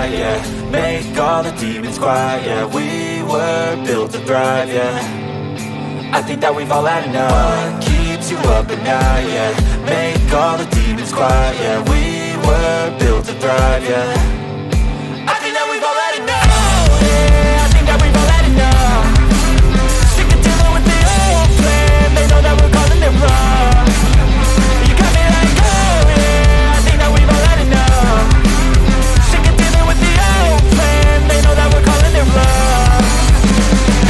night, yeah. Make all the demons quiet, yeah. We were built to thrive, yeah. I think that we've all had enough. What keeps you up at night, yeah. Make all the demons quiet, yeah. We were built to thrive, yeah. I think that we've all had enough. Oh, yeah, I think that we've all had enough. Sick of dealing with the old plan. They know that we're calling it wrong. You got me like, oh, yeah, I think that we've all had enough. Sick of dealing with the old plan. They know that we're calling it wrong.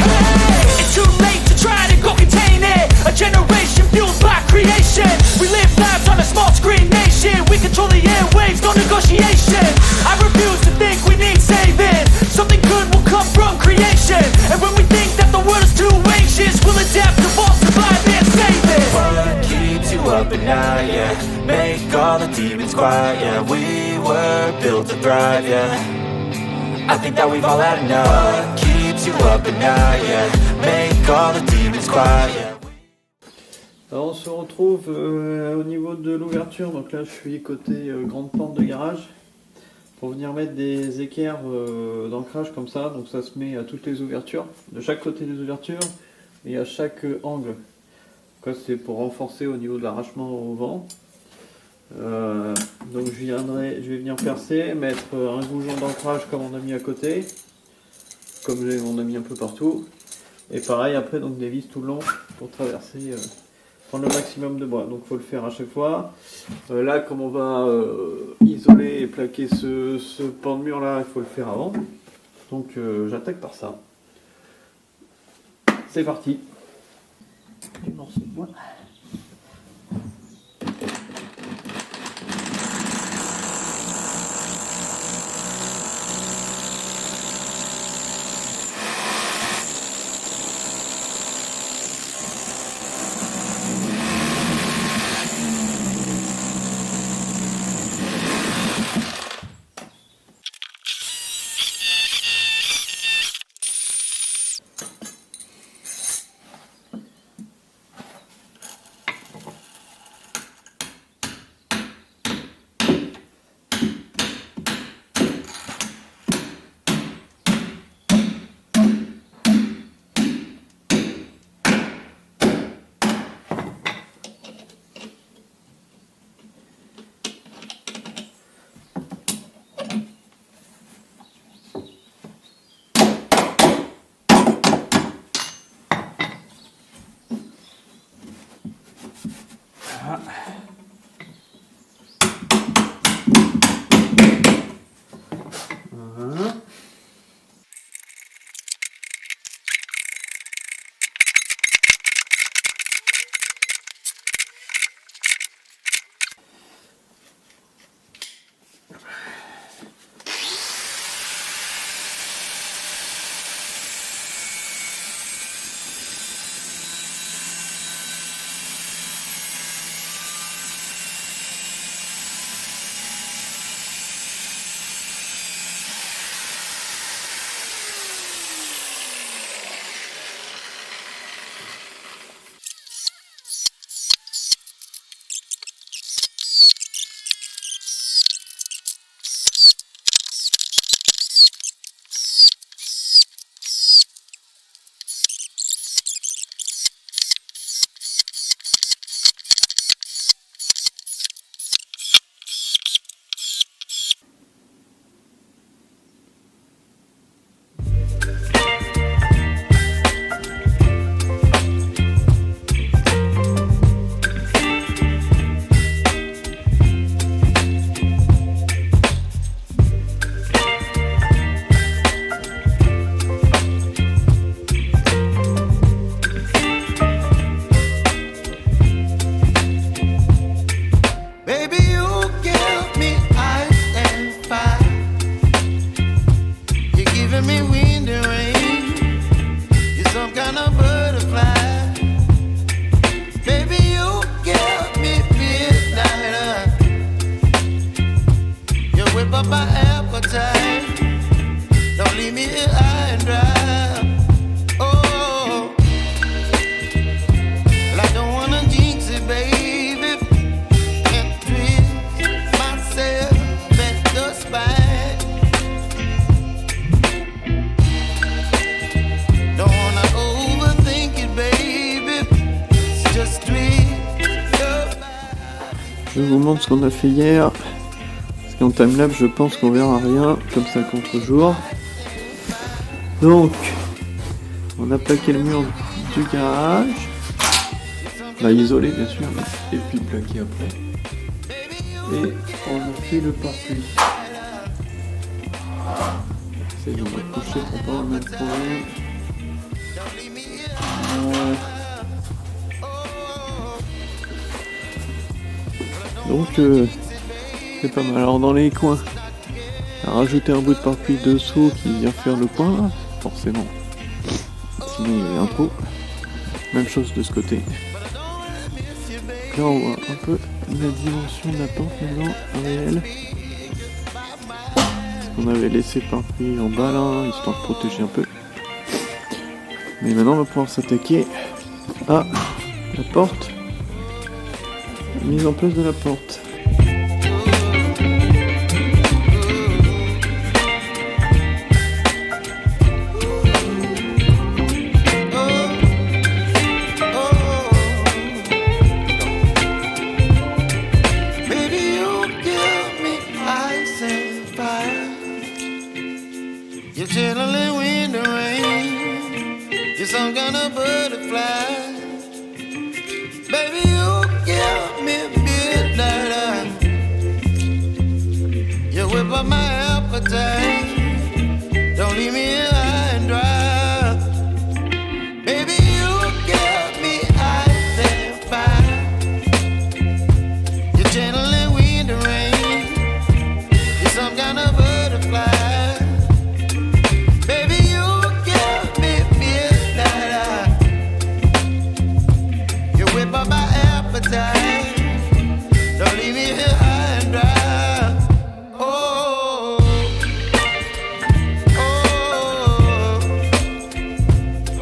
Hey, it's too late to try to go contain it. A generation fueled by creation. We live lives on a small screen nation. We control the airwaves, no negotiation. I refuse to think we need saving. Something good will come from creation. And when we think that the world is too anxious, we'll adapt, evolve, survive and save it. What keeps you up at night, yeah. Make all the demons quiet, yeah. We were built to thrive, yeah. I think that we've all had enough. What keeps you up at night, yeah. Make all the demons quiet, yeah. Alors on se retrouve au niveau de l'ouverture, donc là je suis côté grande porte de garage pour venir mettre des équerres d'ancrage comme ça, donc ça se met à toutes les ouvertures, de chaque côté des ouvertures et à chaque angle. C'est pour renforcer au niveau de l'arrachement au vent. Donc je vais venir percer, mettre un goujon d'ancrage comme on a mis à côté, comme on a mis un peu partout, et pareil après donc des vis tout le long pour traverser. Prendre le maximum de bois, donc il faut le faire à chaque fois. Là, comme on va isoler et plaquer ce pan de mur là, il faut le faire avant. Donc j'attaque par ça. C'est parti. Du morceau de bois. reprendre ce qu'on a fait hier. Parce qu'en timelapse, je pense qu'on verra rien, comme ça contre-jour. Donc, on a plaqué le mur du garage. Bah, isolé bien sûr, et puis plaqué après. Et on a fait le pare-pluie. J'essaie de me rapprocher pour pas me mettre trop loin. Donc c'est pas mal. Alors dans les coins, rajouter un bout de pare-pluie dessous qui vient faire le coin là, forcément. Sinon il y avait un trou. Même chose de ce côté. Là on voit un peu la dimension de la porte maintenant réelle. On avait laissé pare-pluie en bas là, histoire de protéger un peu. Mais maintenant on va pouvoir s'attaquer à la porte. Mise en place de la porte. You're chilling in the rain. You're some kind of butterfly. Baby, you give me midnight. You whip up my appetite. Don't leave me here high and dry. Baby, you give me ice and fire. You're channeling wind and rain. You're some kind of butterfly. Don't leave me here high and dry. Oh, oh,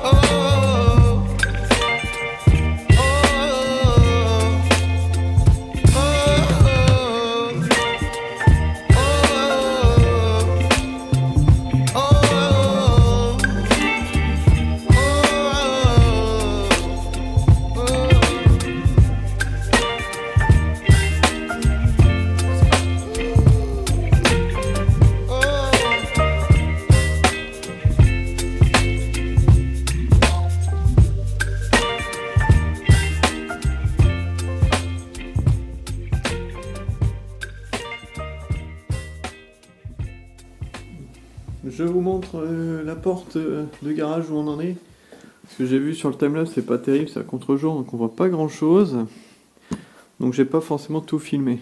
oh, oh, Je vous montre la porte de garage où on en est. Ce que j'ai vu sur le timelapse, c'est pas terrible, c'est à contre-jour, donc on voit pas grand chose. Donc j'ai pas forcément tout filmé.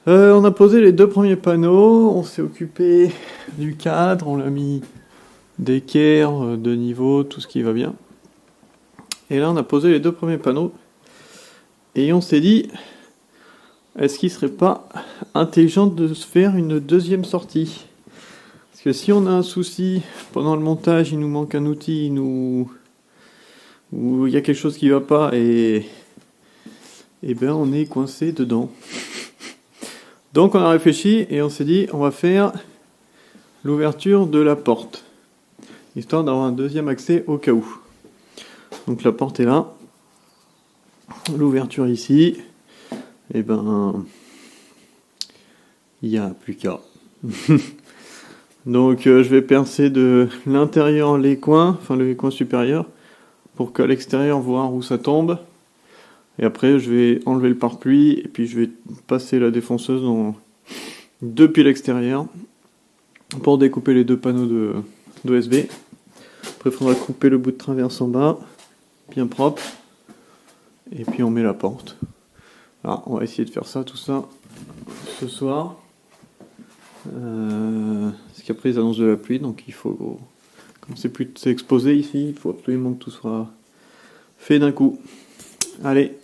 On a posé les 2 premiers panneaux, on s'est occupé du cadre, on l'a mis d'équerre, de niveau, tout ce qui va bien. Et là on a posé les 2 premiers panneaux. Et on s'est dit, est-ce qu'il serait pas intelligent de se faire une deuxième sortie ? Parce que si on a un souci pendant le montage, il nous manque un outil, ou il y a quelque chose qui va pas, et ben on est coincé dedans. Donc on a réfléchi et on s'est dit on va faire l'ouverture de la porte, histoire d'avoir un deuxième accès au cas où. Donc la porte est là, l'ouverture ici, et ben il n'y a plus qu'à. Donc je vais percer de l'intérieur les coins supérieurs, pour qu'à l'extérieur voir où ça tombe. Et après je vais enlever le pare-pluie et puis je vais passer la défonceuse depuis l'extérieur pour découper les 2 panneaux d'OSB. Après il faudra couper le bout de traverse en bas, bien propre. Et puis on met la porte. Alors on va essayer de faire tout ça ce soir. Parce qu'après ils annoncent de la pluie, donc il faut, comme c'est exposé ici, il faut absolument que tout soit fait d'un coup. Allez,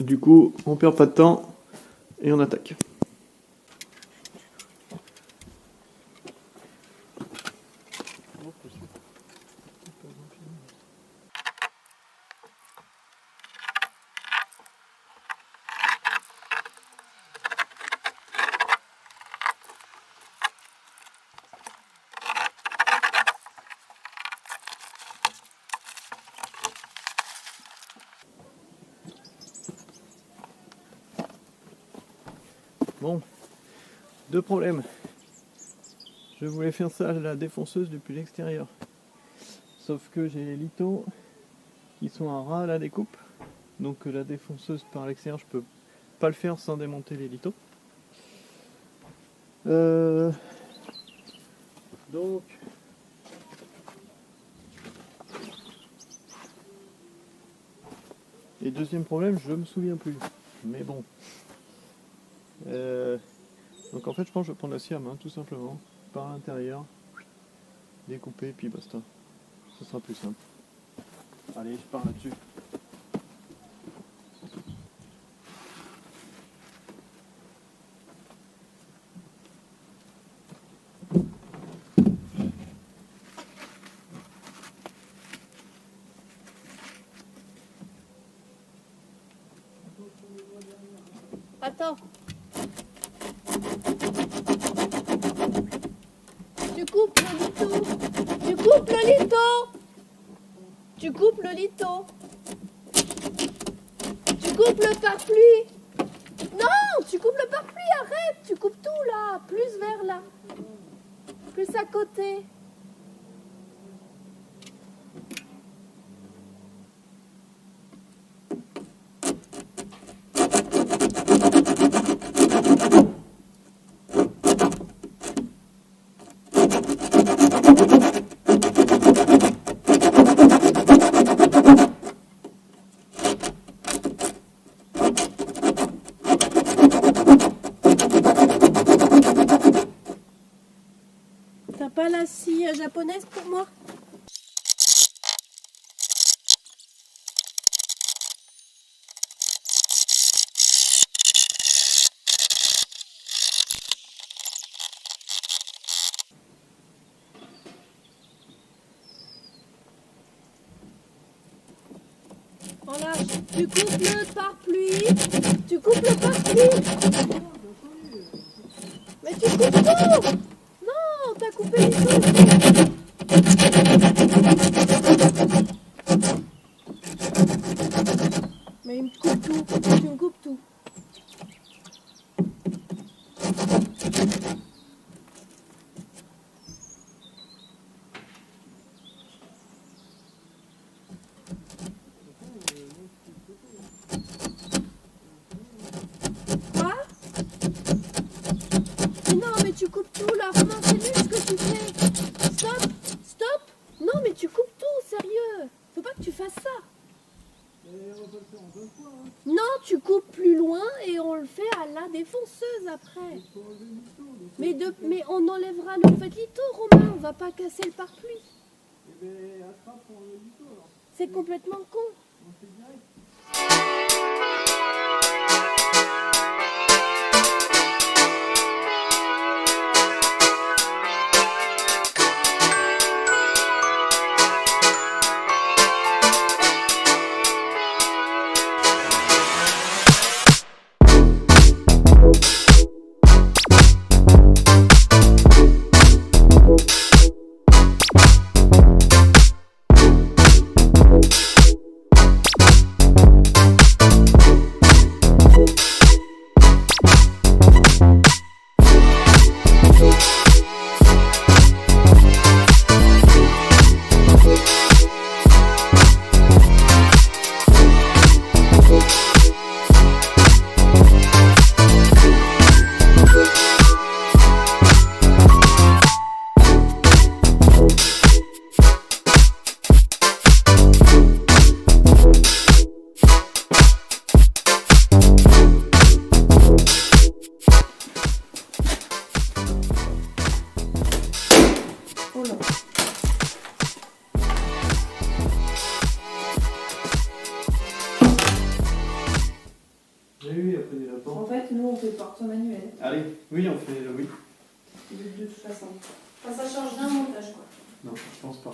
du coup on perd pas de temps et on attaque. Bon, deux problèmes. Je voulais faire ça à la défonceuse depuis l'extérieur. Sauf que j'ai les lithos qui sont à ras à la découpe. Donc la défonceuse par l'extérieur, je peux pas le faire sans démonter les lithos. Donc et deuxième problème, je me souviens plus. Mais bon. Donc en fait, je pense que je vais prendre la scie à main, tout simplement, par l'intérieur, découper, puis basta. Ce sera plus simple. Allez, je pars là-dessus. Attends. Tu coupes le lito. Tu coupes le lito. Tu coupes le lito. Tu coupes le parapluie. Non, tu coupes le parapluie, arrête. Tu coupes tout là. Plus vers là. Plus à côté. T'as pas la scie japonaise pour moi? Voilà, tu coupes le pare-pluie. Tu coupes le pare-pluie. Mais tu coupes tout. Non, t'as coupé les choses. Mais il me coupe tout. Tu me coupes tout. Quoi? Mais non, mais tu coupes tout là. Romain, c'est nul ce que tu fais. Stop, stop. Non, mais tu coupes tout, sérieux. Faut pas que tu fasses ça. Non, tu coupes plus loin et on le fait à la défonceuse après. Mais on enlèvera le fait lito, Romain. On va pas casser le pare-pluie. C'est complètement con. J'ai eu après des lapins. En fait, nous on fait porte manuel. Allez, oui, on fait oui. De toute façon. Enfin, ça change rien au montage quoi. Non, je pense pas.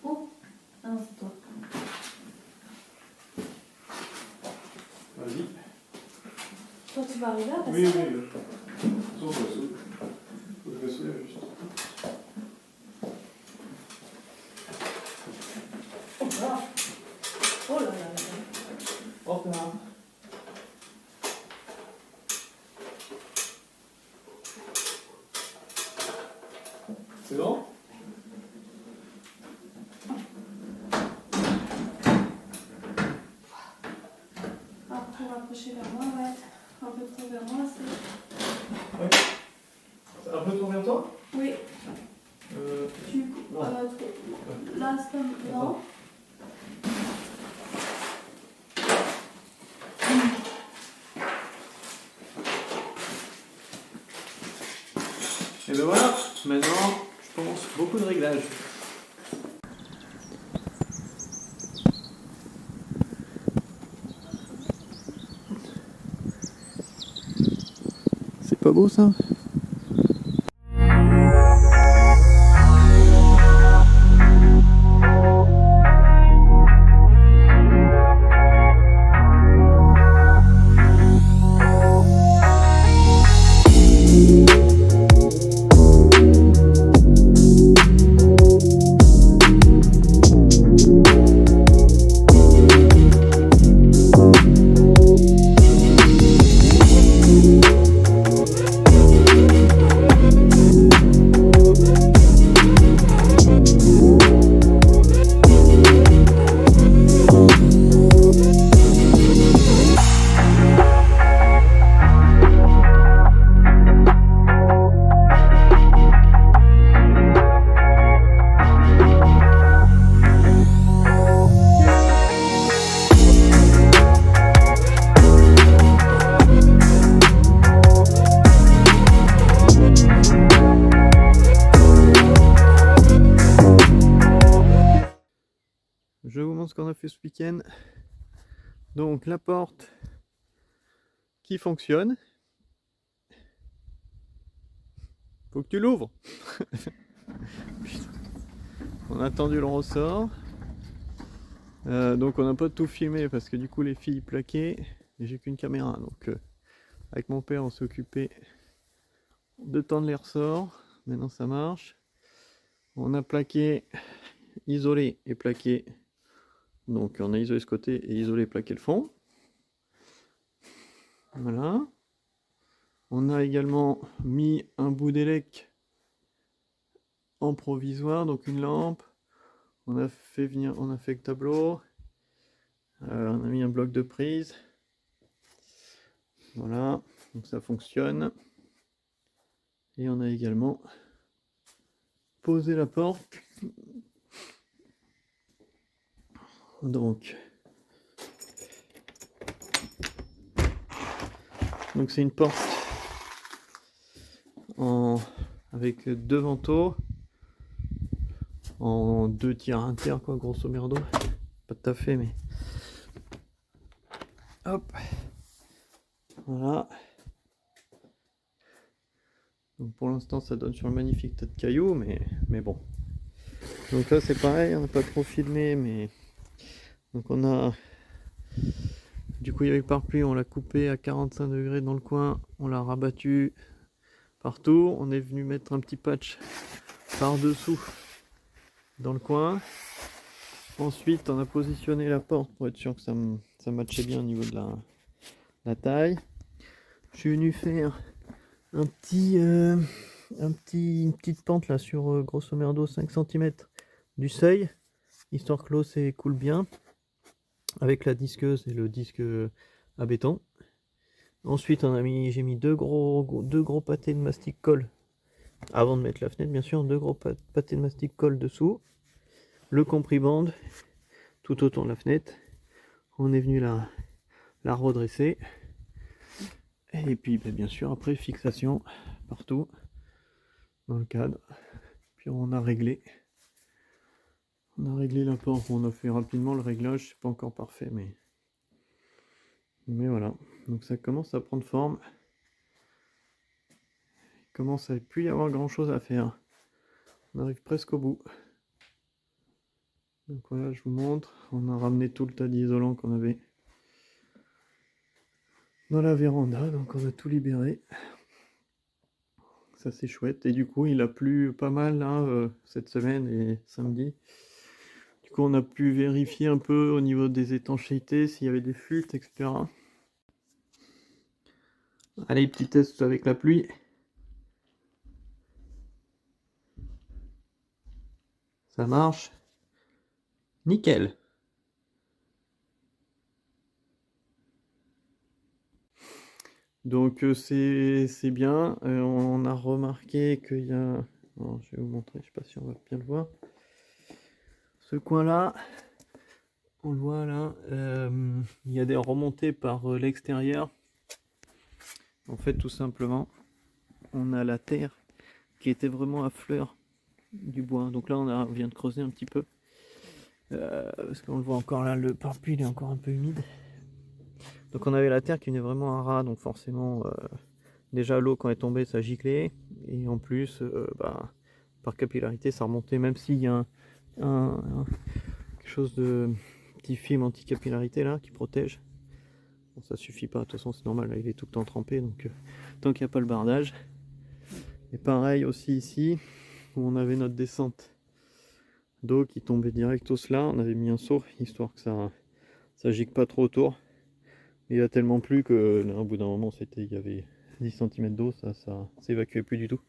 Oh! Ah non, c'est toi. Vas-y. Toi tu vas arriver à passer. Oui, oui. Faut que je me soulève juste. Oh là là là là. Hop là. C'est bon? Alors, pour rapprocher vers moi, ouais. Un peu trop vers moi, c'est... Ouais. C'est un peu trop vers toi? Oui. Tu... non. Là, c'est comme... Non. Et ben voilà, maintenant, je pense, beaucoup de réglages. C'est pas beau ça? Je vous montre ce qu'on a fait ce week-end. Donc la porte qui fonctionne. Faut que tu l'ouvres. On a attendu le ressort. Donc on n'a pas tout filmé parce que du coup les filles plaquaient et j'ai qu'une caméra. Donc avec mon père on s'est occupé de tendre les ressorts. Maintenant ça marche. On a plaqué, isolé et plaqué. Donc on a isolé ce côté et isolé et plaqué le fond. Voilà. On a également mis un bout d'élec en provisoire, donc une lampe. On a fait le tableau. On a mis un bloc de prise. Voilà, donc ça fonctionne. Et on a également posé la porte. Donc c'est une porte avec deux vantaux en 2 tiers 1 tiers quoi, grosso merdo. Pas tout à fait mais hop, voilà. Donc pour l'instant ça donne sur le magnifique tas de cailloux mais bon. Donc là c'est pareil, on n'a pas trop filmé mais donc on a du coup il y avait le pare-pluie, on l'a coupé à 45 degrés dans le coin, on l'a rabattu partout, on est venu mettre un petit patch par dessous dans le coin. Ensuite on a positionné la porte pour être sûr que ça matchait bien au niveau de la taille. Je suis venu faire une petite pente là sur grosso merdo 5 cm du seuil, histoire que l'eau s'écoule bien avec la disqueuse et le disque à béton. Ensuite j'ai mis deux gros pâtés de mastic colle avant de mettre la fenêtre, bien sûr, 2 gros pâtés de mastic colle dessous, le compris-band tout autour de la fenêtre. On est venu la redresser et puis bien sûr après fixation partout dans le cadre. Puis on a réglé la porte. On a fait rapidement le réglage, c'est pas encore parfait mais voilà. Donc ça commence à prendre forme. Il commence à plus y avoir grand chose à faire. On arrive presque au bout. Donc voilà, je vous montre. On a ramené tout le tas d'isolant qu'on avait dans la véranda, donc on a tout libéré. Ça c'est chouette. Et du coup il a plu pas mal là, cette semaine et samedi. Du coup on a pu vérifier un peu au niveau des étanchéités s'il y avait des fuites, etc. Allez, petit test avec la pluie. Ça marche. Nickel. Donc c'est bien. On a remarqué qu'il y a... Alors, je vais vous montrer, je sais pas si on va bien le voir. Ce coin-là, on le voit là, il y a des remontées par l'extérieur. En fait, tout simplement, on a la terre qui était vraiment à fleur du bois. Donc là, on vient de creuser un petit peu. Parce qu'on le voit encore là, le pare-pluie il est encore un peu humide. Donc on avait la terre qui venait vraiment à ras, donc forcément, déjà l'eau quand elle est tombée, ça giclait. Et en plus, par capillarité, ça remontait, même s'il y a quelque chose de petit film anti-capillarité là qui protège. Bon, ça suffit pas, de toute façon c'est normal, là, il est tout le temps trempé, donc tant qu'il n'y a pas le bardage. Et pareil aussi ici, où on avait notre descente d'eau qui tombait direct au là, on avait mis un seau, histoire que ça gicle pas trop autour. Et il y a tellement plu que là, au bout d'un moment, il y avait 10 cm d'eau, ça s'évacuait plus du tout.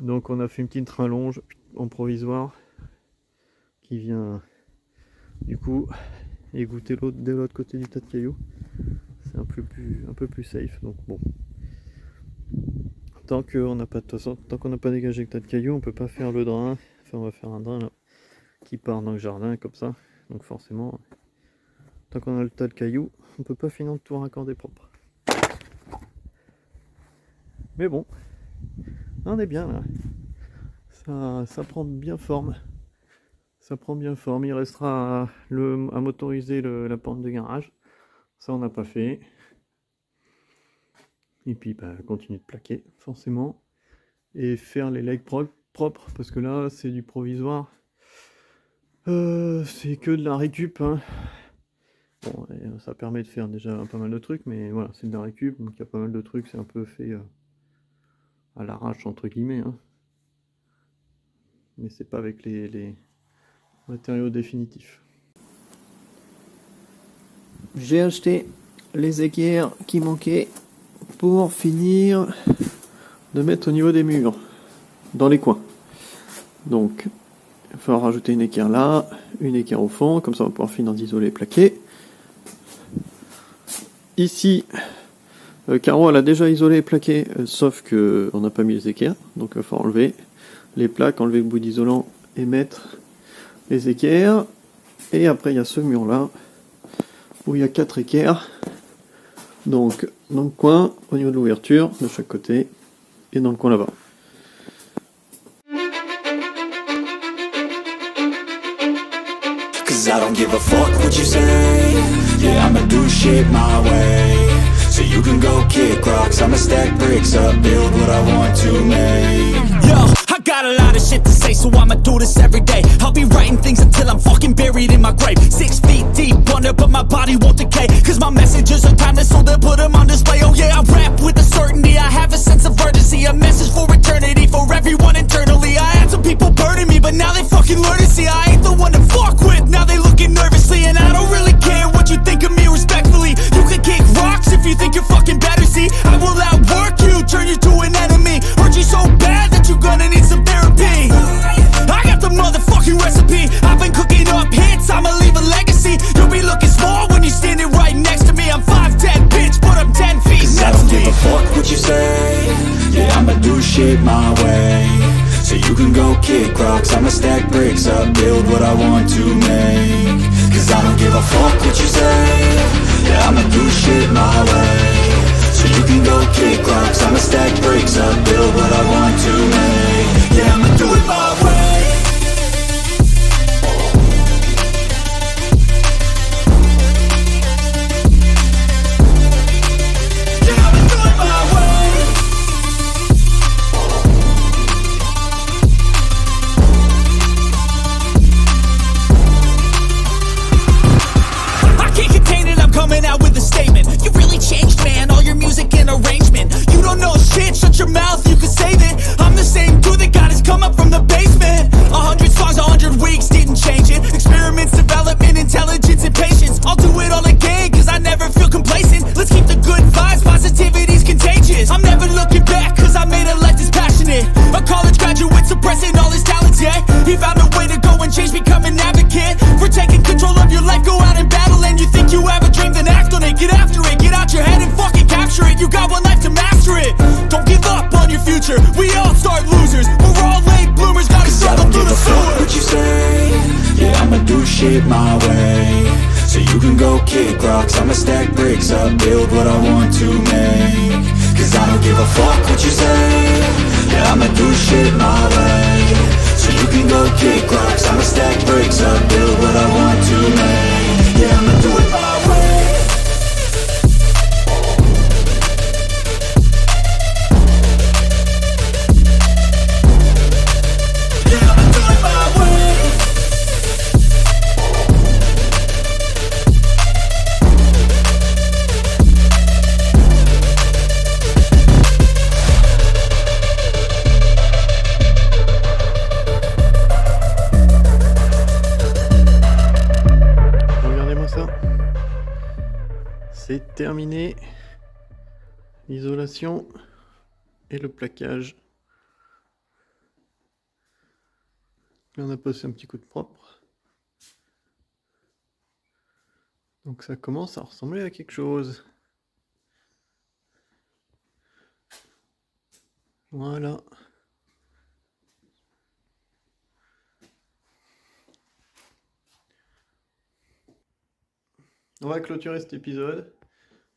Donc on a fait une petite rallonge en provisoire qui vient du coup égoutter l'eau de l'autre côté du tas de cailloux. C'est un peu plus safe. Donc bon, tant qu'on n'a pas dégagé le tas de cailloux, on peut pas faire le drain. Enfin, on va faire un drain là qui part dans le jardin comme ça. Donc forcément, tant qu'on a le tas de cailloux, on peut pas finir de tout raccorder propre. Mais bon, on est bien là. Ça prend bien forme. Ça prend bien forme. Il restera à motoriser la porte de garage. Ça, on n'a pas fait. Et puis, continuer de plaquer, forcément. Et faire les legs propres, parce que là, c'est du provisoire. C'est que de la récup. Hein. Bon, ça permet de faire déjà pas mal de trucs, mais voilà, c'est de la récup. Donc, il y a pas mal de trucs. C'est un peu fait à l'arrache, entre guillemets. Hein. Mais c'est pas avec les matériaux définitifs. J'ai acheté les équerres qui manquaient pour finir de mettre au niveau des murs, dans les coins. Donc, il va falloir rajouter une équerre là, une équerre au fond, comme ça on va pouvoir finir d'isoler et plaquer. Ici, Caro elle a déjà isolé et plaqué, sauf que on n'a pas mis les équerres, donc il va falloir enlever les plaques, enlever le bout d'isolant et mettre les équerres. Et après il y a ce mur là où il y a 4 équerres, donc dans le coin au niveau de l'ouverture de chaque côté et dans le coin là-bas. Cause I don't give a fuck what you say. Yeah, I'ma do shit my way. So you can go kick rocks, I'ma stack bricks up, build what I want to make. Yo, I got a lot of shit to say, so I'ma do this every day. I'll be writing things until I'm fucking buried in my grave. 6 feet deep under, but my body won't decay. Cause my messages are timeless, so they'll put them on display. Oh yeah, I rap with a certainty, I have a sense of urgency. A message for eternity, for everyone internally. I had some people burning me, but now they fucking learn to see I ain't the one to fuck with. Now they looking nervously, and I don't really care what you think of me respectfully. You can kick rocks if you think you're fucking better, see. I will outwork you, turn you to an enemy. Hurt you so bad that you're gonna need some therapy. I got the motherfucking recipe. I've been cooking up hits, I'ma leave a legacy. You'll be looking small when you're standing right next to me. I'm 5'10", bitch, but I'm 10 feet. Cause I don't give a fuck what you say. Yeah, I'ma do shit my way. So you can go kick rocks, I'ma stack bricks up, build what I want to make. Cause I don't give a fuck what you say. Yeah, I'ma do shit my way. So you can go kick rocks, I'ma stack bricks up, build what I want to make. Yeah, I'ma do it my way. Yeah, I'ma do it my way. I can't contain it, I'm coming shit my way. So you can go kick rocks, I'ma stack bricks up, build what I want to make. Cause I don't give a fuck what you say, yeah, I'ma do shit my way. So you can go kick rocks, I'ma stack bricks up, build what I want to make. Yeah, I'ma do it my way. Yeah, I'ma do it my way. Regardez-moi ça. C'est terminé. L'isolation et le plaquage. Là, on a passé un petit coup de propre. Donc ça commence à ressembler à quelque chose. Voilà. On va clôturer cet épisode.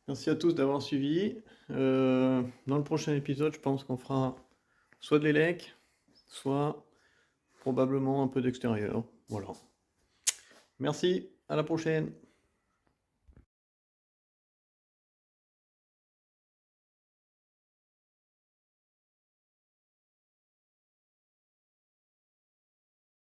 Merci à tous d'avoir suivi. Dans le prochain épisode, je pense qu'on fera soit de l'élec, soit probablement un peu d'extérieur. Voilà. Merci, à la prochaine.